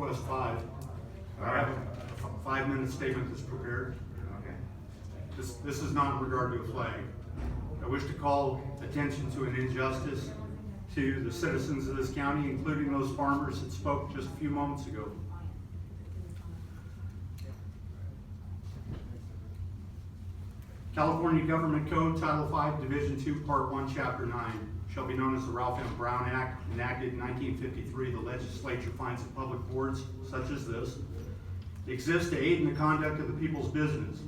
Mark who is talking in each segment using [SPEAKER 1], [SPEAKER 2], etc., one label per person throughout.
[SPEAKER 1] request 5. I have a 5-minute statement that's prepared.
[SPEAKER 2] Okay.
[SPEAKER 1] This is not in regard to a flag. I wish to call attention to an injustice to the citizens of this county, including those farmers that spoke just a few moments ago. California Government Code, Title V, Division 2, Part 1, Chapter 9, shall be known as the Ralph M. Brown Act, enacted in 1953. The legislature finds that public boards, such as this, exist to aid in the conduct of the people's business.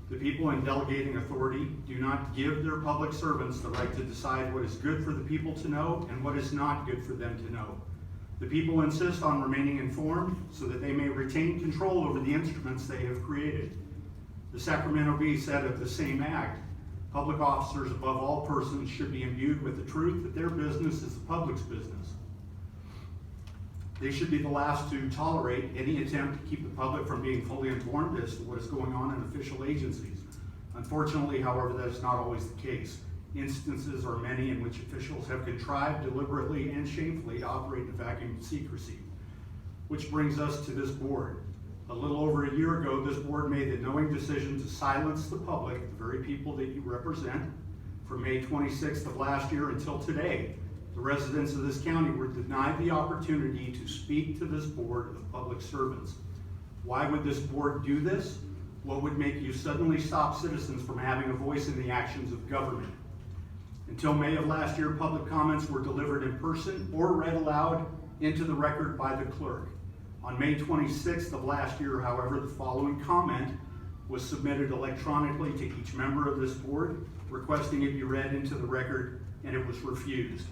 [SPEAKER 1] The people in delegating authority do not give their public servants the right to decide what is good for the people to know and what is not good for them to know. The people insist on remaining informed so that they may retain control over the instruments they have created. The Sacramento Bee said of the same act, public officers above all persons should be imbued with the truth that their business is the public's business. They should be the last to tolerate any attempt to keep the public from being fully informed as to what is going on in official agencies. Unfortunately, however, that is not always the case. Instances are many in which officials have contrived deliberately and shamefully to operate in a vacuum of secrecy. Which brings us to this board. A little over a year ago, this board made the knowing decision to silence the public, the very people that you represent. From May 26th of last year until today, the residents of this county were denied the opportunity to speak to this board of public servants. Why would this board do this? What would make you suddenly stop citizens from having a voice in the actions of government? Until May of last year, public comments were delivered in person or read aloud into the record by the clerk. On May 26th of last year, however, the following comment was submitted electronically to each member of this board, requesting it be read into the record, and it was refused.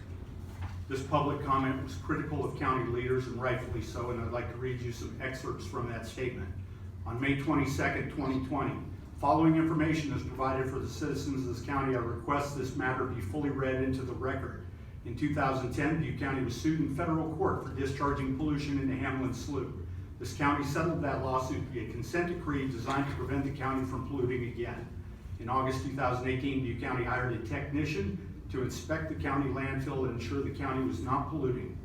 [SPEAKER 1] This public comment was critical of county leaders, and rightfully so, and I'd like to read you some excerpts from that statement. On May 22nd, 2020, following information is provided for the citizens of this county. I request this matter be fully read into the record. In 2010, Butte County was sued in federal court for discharging pollution into Hamlin Slough. This county settled that lawsuit via consent decree designed to prevent the county from polluting again. In August 2018, Butte County hired a technician to inspect the county landfill and ensure the county was not polluting.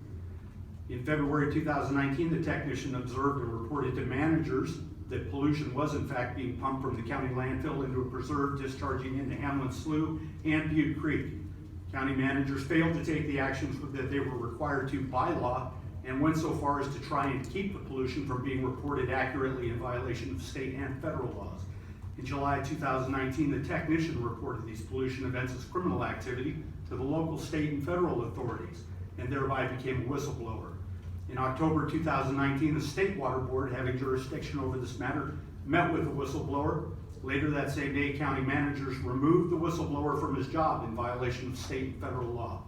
[SPEAKER 1] In February 2019, the technician observed and reported to managers that pollution was in fact being pumped from the county landfill into a preserve discharging into Hamlin Slough and Butte Creek. County managers failed to take the actions that they were required to by law and went so far as to try and keep the pollution from being reported accurately in violation of state and federal laws. In July 2019, the technician reported these pollution events as criminal activity to the local, state, and federal authorities, and thereby became a whistleblower. In October 2019, the State Water Board, having jurisdiction over this matter, met with the whistleblower. Later that same day, county managers removed the whistleblower from his job in violation of state and federal law.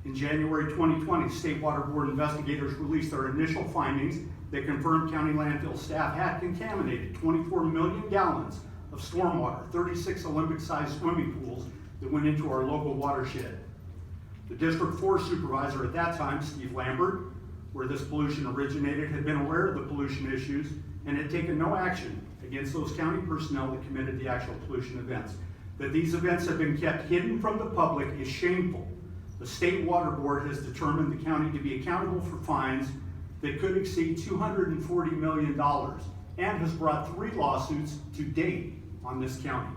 [SPEAKER 1] In January 2020, State Water Board investigators released their initial findings that confirmed county landfill staff had contaminated 24 million gallons of stormwater, 36 Olympic-sized swimming pools that went into our local watershed. The District 4 supervisor at that time, Steve Lambert, where this pollution originated, had been aware of the pollution issues and had taken no action against those county personnel that committed the actual pollution events. That these events have been kept hidden from the public is shameful. The State Water Board has determined the county to be accountable for fines that could exceed $240 million and has brought 3 lawsuits to date on this county.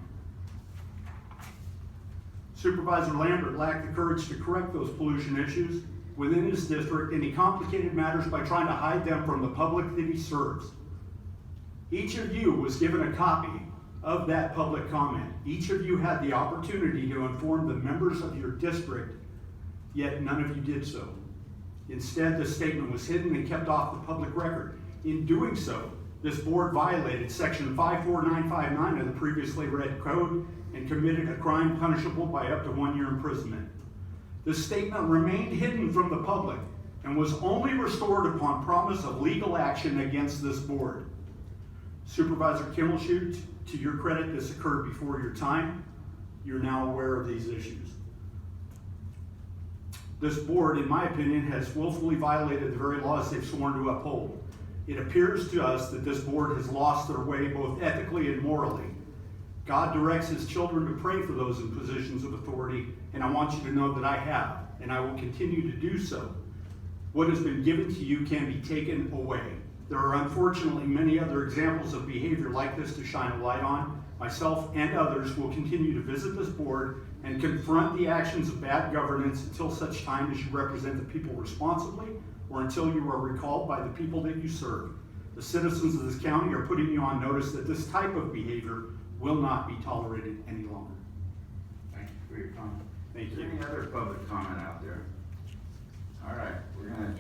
[SPEAKER 1] Supervisor Lambert lacked the courage to correct those pollution issues within his district, and he complicated matters by trying to hide them from the public that he serves. Each of you was given a copy of that public comment. Each of you had the opportunity to inform the members of your district, yet none of you did so. Instead, the statement was hidden and kept off the public record. In doing so, this board violated Section 54959 of the previously read code and committed a crime punishable by up to 1 year imprisonment. The statement remained hidden from the public and was only restored upon promise of legal action against this board. Supervisor Kimmelshue, to your credit, this occurred before your time. You're now aware of these issues. This board, in my opinion, has willfully violated the very laws they've sworn to uphold. It appears to us that this board has lost their way both ethically and morally. God directs his children to pray for those in positions of authority, and I want you to know that I have, and I will continue to do so. What has been given to you can be taken away. There are unfortunately many other examples of behavior like this to shine a light on. Myself and others will continue to visit this board and confront the actions of bad governance until such time as you represent the people responsibly or until you are recalled by the people that you serve. The citizens of this county are putting you on notice that this type of behavior will not be tolerated any longer.
[SPEAKER 2] Thank you for your comment.
[SPEAKER 1] Thank
[SPEAKER 2] Is there
[SPEAKER 1] you.
[SPEAKER 2] any other public comment out there? All right, we're gonna